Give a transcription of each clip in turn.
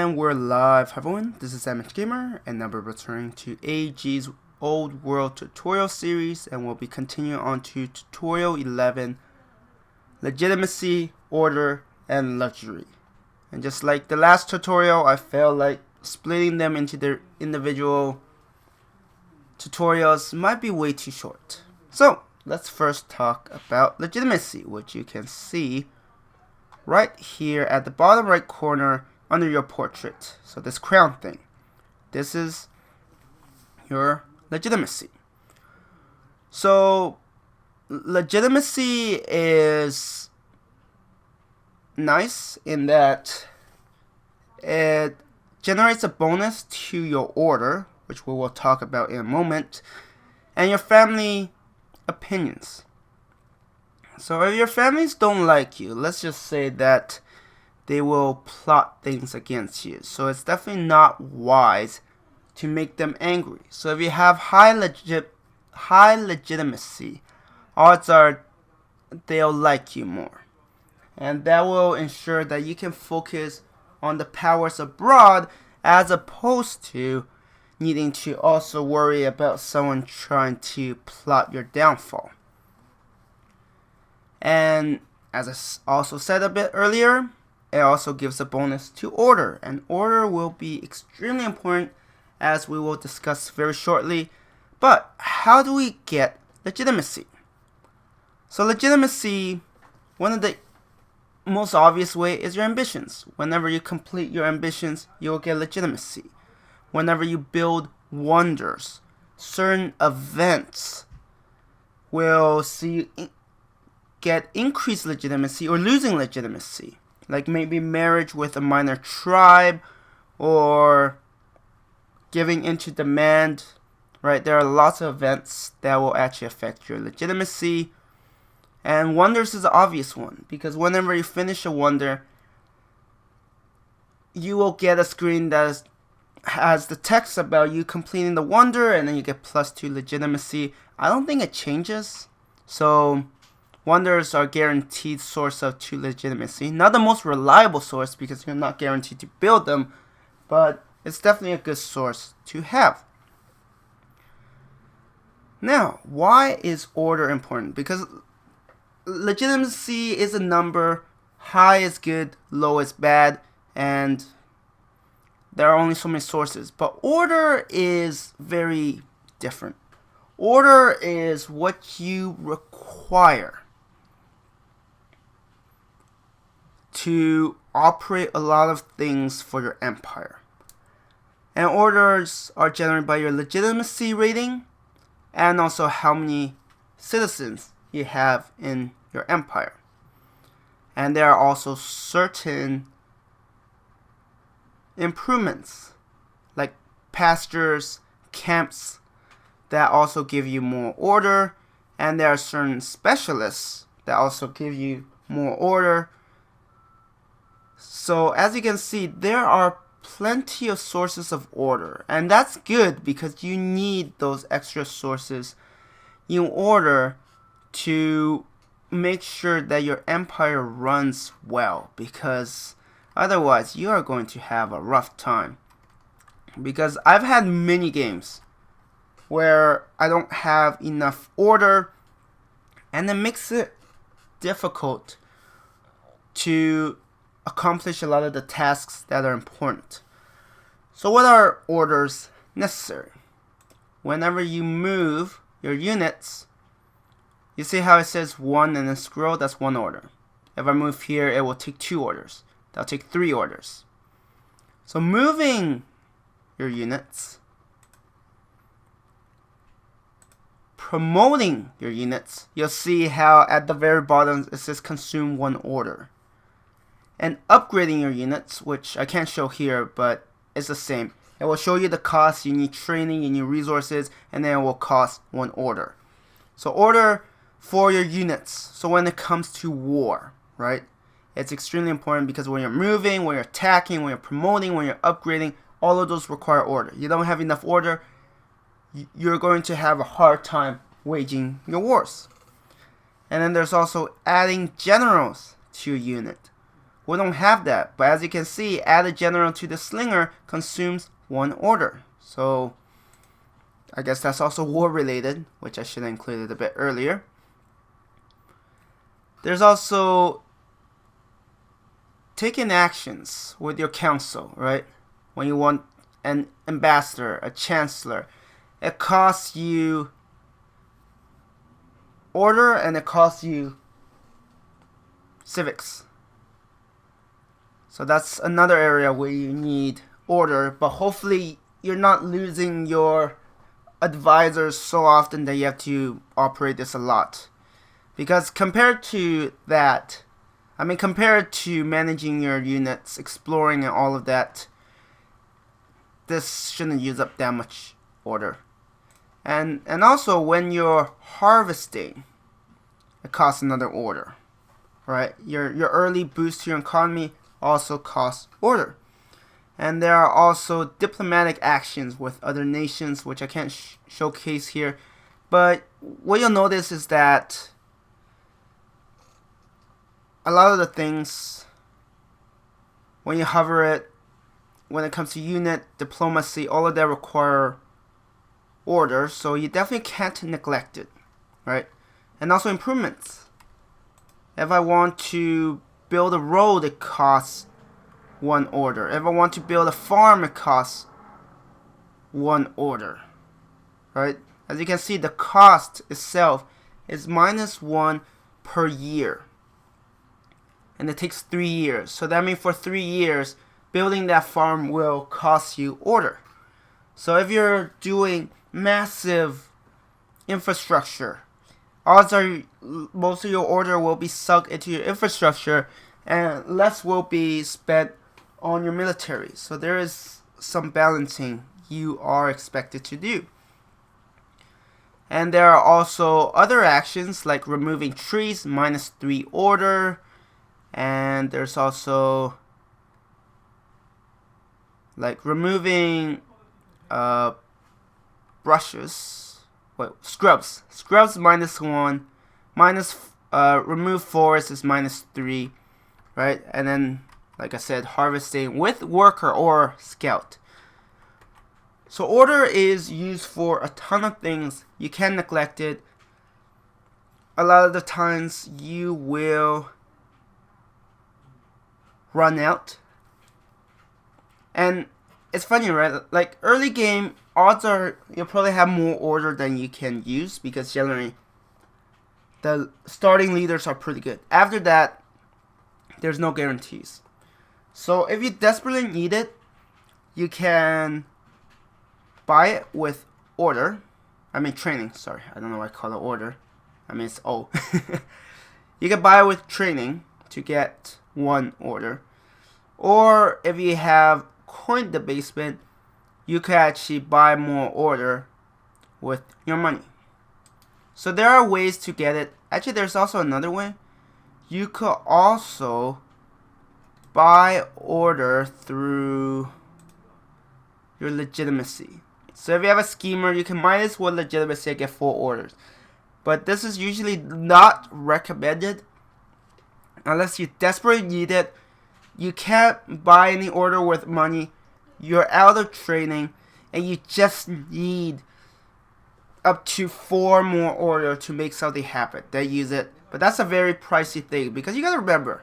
And we're live. Hi everyone, this is Mohawks Gamer, and now we're returning to AG's Old World tutorial series, and we'll be continuing on to tutorial 11, Legitimacy, Order, and Luxury. And just like the last tutorial, I felt like splitting them into their individual tutorials might be way too short. So, let's first talk about Legitimacy, which you can see right here at the bottom right corner under your portrait. So this crown thing, this is your legitimacy. So legitimacy is nice in that it generates a bonus to your order, which we will talk about in a moment, and your family opinions. So if your families don't like you, let's just say that they will plot things against you. So it's definitely not wise to make them angry. So if you have high legitimacy, odds are they'll like you more. And that will ensure that you can focus on the powers abroad as opposed to needing to also worry about someone trying to plot your downfall. And as I also said a bit earlier, it also gives a bonus to order, and order will be extremely important as we will discuss very shortly. But how do we get legitimacy? So legitimacy, one of the most obvious way is your ambitions. Whenever you complete your ambitions, you will get legitimacy. Whenever you build wonders, certain events will see you get increased legitimacy or losing legitimacy. Like maybe marriage with a minor tribe, or giving into demand, right? There are lots of events that will actually affect your legitimacy. And wonders is the obvious one, because whenever you finish a wonder, you will get a screen that has the text about you completing the wonder, and then you get +2 legitimacy. I don't think it changes. So wonders are guaranteed source of 2 legitimacy. Not the most reliable source because you're not guaranteed to build them, but it's definitely a good source to have. Now, why is order important? Because legitimacy is a number. High is good, low is bad, and there are only so many sources. But order is very different. Order is what you require to operate a lot of things for your empire. And orders are generated by your legitimacy rating and also how many citizens you have in your empire. And there are also certain improvements like pastures, camps that also give you more order, and there are certain specialists that also give you more order. So as you can see, there are plenty of sources of order, and that's good because you need those extra sources in order to make sure that your empire runs well, because otherwise you are going to have a rough time. Because I've had many games where I don't have enough order, and it makes it difficult to accomplish a lot of the tasks that are important. So what are orders necessary? Whenever you move your units, you see how it says 1 and then scroll, that's 1 order. If I move here, it will take 2 orders. That'll take 3 orders. So moving your units, promoting your units, you'll see how at the very bottom it says consume 1 order. And upgrading your units, which I can't show here, but it's the same. It will show you the cost, you need training, you need resources, and then it will cost 1 order. So order for your units. So when it comes to war, right? It's extremely important because when you're moving, when you're attacking, when you're promoting, when you're upgrading, all of those require order. You don't have enough order, you're going to have a hard time waging your wars. And then there's also adding generals to your unit. we don't have that. But as you can see, add a general to the slinger consumes 1 order. So I guess that's also war related, which I should have included a bit earlier. There's also taking actions with your council, right? When you want an ambassador, a chancellor, it costs you order and it costs you civics. So that's another area where you need order, but hopefully you're not losing your advisors so often that you have to operate this a lot. Because compared to that, compared to managing your units, exploring and all of that, this shouldn't use up that much order. And also when you're harvesting, it costs another order, right? Your early boost to your economy also costs order. And there are also diplomatic actions with other nations, which I can't showcase here. But what you'll notice is that a lot of the things, when you hover it, when it comes to unit, diplomacy, all of that require order. So you definitely can't neglect it, right? And also improvements. If I want to build a road, it costs 1 order. If I want to build a farm, it costs 1 order, right? As you can see, the cost itself is -1 per year. And it takes 3 years. So that means for 3 years, building that farm will cost you order. So if you're doing massive infrastructure, odds are most of your order will be sunk into your infrastructure and less will be spent on your military. So there is some balancing you are expected to do. And there are also other actions like removing trees, -3 order. And there's also like removing brushes. Scrubs. Scrubs -1. Remove forest is -3. Right? And then, like I said, harvesting with worker or scout. So order is used for a ton of things. You can't neglect it. A lot of the times you will run out. And it's funny, right? Like early game, odds are you'll probably have more order than you can use because generally the starting leaders are pretty good. After that, there's no guarantees. So if you desperately need it, you can buy it with order. Training, sorry. I don't know why I call it order. It's O. You can buy it with training to get 1 order. Or if you have coin debasement, you can actually buy more order with your money. So there are ways to get it. Actually, there's also another way. You could also buy order through your legitimacy. So if you have a schemer, you can -1 legitimacy and get 4 orders. But this is usually not recommended unless you desperately need it. You can't buy any order with money. You're out of training and you just need up to 4 more order to make something happen. They use it. But that's a very pricey thing because you gotta remember,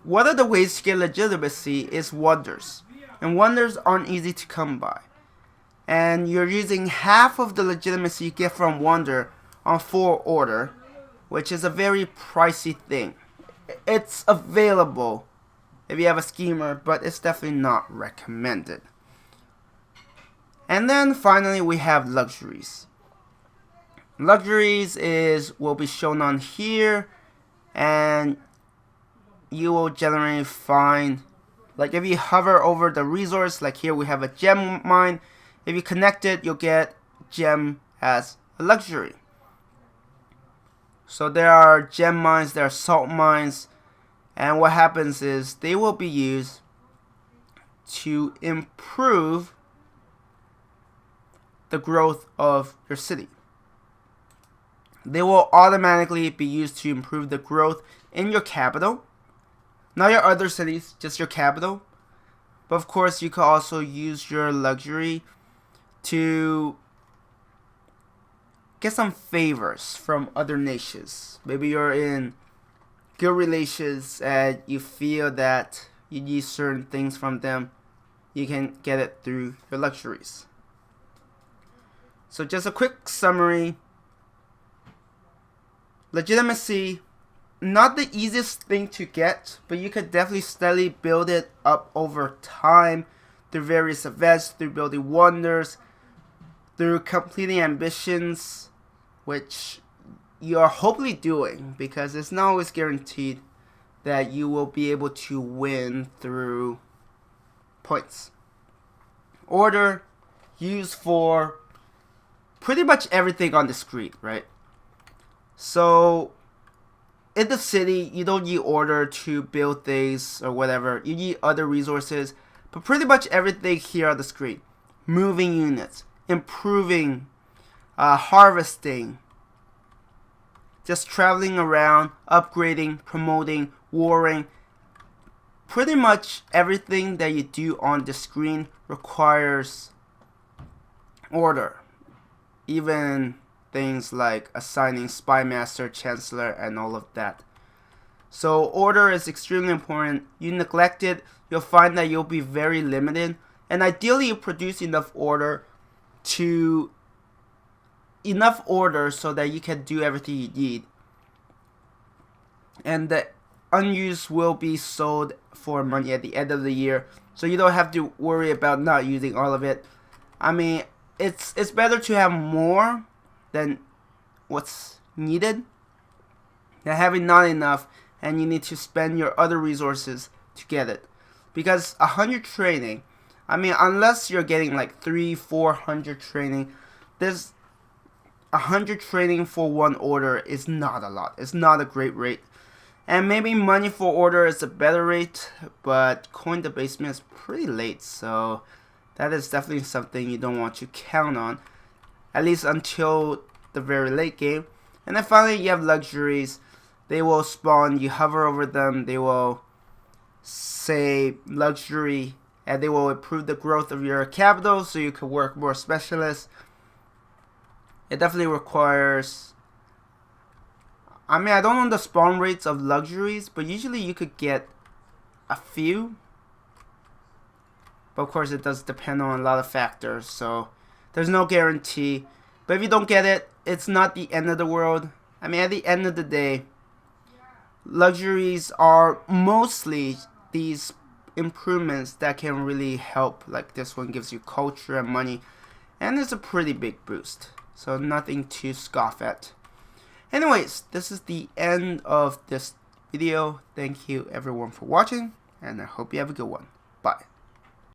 one of the ways to get legitimacy is wonders. And wonders aren't easy to come by. And you're using half of the legitimacy you get from wonder on 4 order, which is a very pricey thing. It's available if you have a schemer, but it's definitely not recommended. And then finally we have luxuries. Luxuries will be shown on here, and you will generally find, like if you hover over the resource, like here we have a gem mine. If you connect it, you'll get gem as a luxury. So there are gem mines, there are salt mines, and what happens is they will be used to improve the growth of your city. They will automatically be used to improve the growth in your capital, Not your other cities, just your capital. But of course, you could also use your luxury to get some favors from other nations. Maybe you're in good relations and you feel that you need certain things from them. You can get it through your luxuries. So just a quick summary. Legitimacy, not the easiest thing to get, but you could definitely steadily build it up over time through various events, through building wonders, through completing ambitions, which you are hopefully doing, because it's not always guaranteed that you will be able to win through points. Order, used for pretty much everything on the screen, right? So in the city, you don't need order to build things or whatever. You need other resources, but pretty much everything here on the screen. Moving units, improving, harvesting, just traveling around, upgrading, promoting, warring. Pretty much everything that you do on the screen requires order. Even things like assigning spy master, chancellor, and all of that. So order is extremely important. You neglect it, you'll find that you'll be very limited. And ideally, you produce enough order so that you can do everything you need. And the unused will be sold for money at the end of the year, so you don't have to worry about not using all of it. I mean, it's better to have more than what's needed than having not enough and you need to spend your other resources to get it. Because 100 training, I mean, unless you're getting like 300-400 training, there's 100 training for one order is not a lot. It's not a great rate. And maybe money for order is a better rate, but coin debasement is pretty late, so that is definitely something you don't want to count on, at least until the very late game. And then finally, you have luxuries. They will spawn, you hover over them, they will say luxury, and they will improve the growth of your capital so you can work more specialists. It definitely requires, I mean, I don't know the spawn rates of luxuries, but usually you could get a few. But of course it does depend on a lot of factors, so there's no guarantee. But if you don't get it, it's not the end of the world. I mean, at the end of the day, luxuries are mostly these improvements that can really help. Like this one gives you culture and money, and it's a pretty big boost. So nothing to scoff at. Anyways, this is the end of this video. Thank you everyone for watching, and I hope you have a good one. Bye.